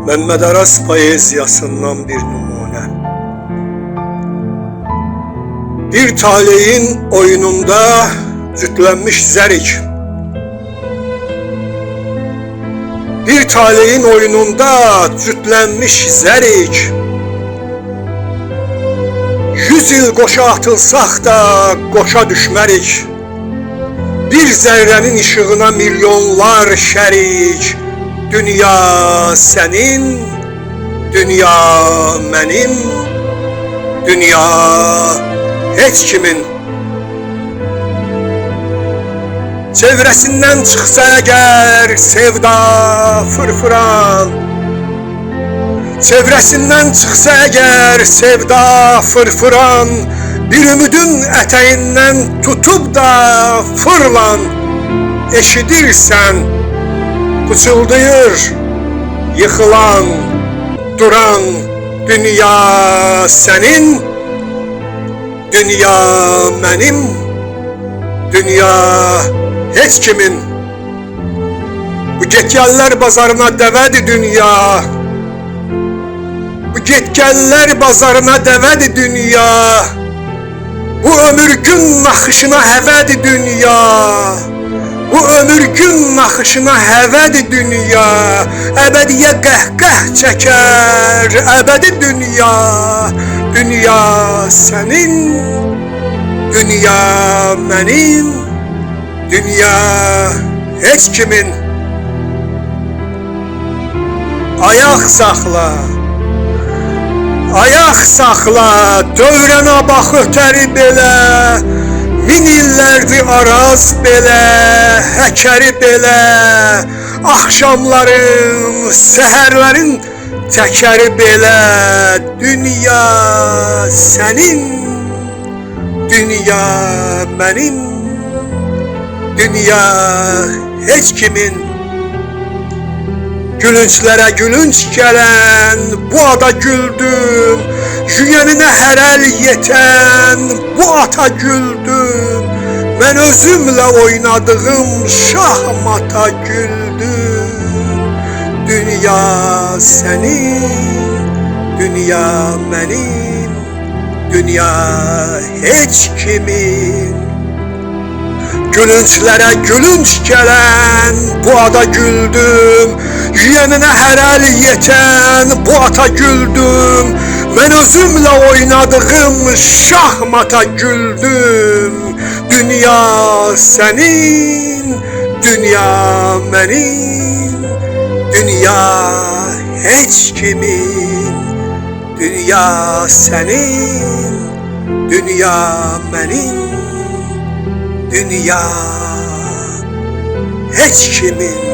Mehmet Aras poeziyasından bir numune. Bir taleyin oyununda cütlenmiş zerik. Bir taleyin oyununda cütlenmiş zerik. 100 yıl qoşa atılsaq da qoşa düşmərik. Bir zərrənin işığına milyonlar şərik. Dünya sənin, dünya mənim, dünya heç kimin. Çevrəsindən çıxsa əgər sevda fırfıran, çevrəsindən çıxsa əgər sevda fırfıran, bir ümidin ətəyindən tutub da fırlan. Eşidirsən, pıçıldayır yıxılan, duran. Dünya sənin, dünya mənim, dünya heç kimin. Bu get-gəllər bazarına dəvədir dünya. Bu get-gəllər bazarına dəvədir dünya. Bu ömür gün naxışına həvədir dünya. Bu ömür gün naxışına həvədir dünya. Əbədiyə qəhqəh çəkər əbədi dünya. Dünya sənin, dünya mənim, dünya heç kimin. Ayaq saxla, ayaq saxla, dövrənə bax ötəri belə. Min illərdir Araz belə, həkəri belə. Axşamların, səhərlərin təkəri belə. Dünya sənin, dünya mənim, dünya heç kimin. Gülünçlərə gülünç gələn bu ada güldüm. Yüyəninə hərəl yetən bu ata güldüm. Mən özümlə oynadığım şahmata güldüm. Dünya sənin, dünya mənim, dünya heç kimin. Gülünçlərə gülünç gələn bu ada güldüm. Yüyəninə hərəl yetən bu ata güldüm. Mən özümlə oynadığım şahmata güldüm. Dünya sənin, dünya mənim, dünya heç kimin. Dünya sənin, dünya mənim, dünya heç kimin.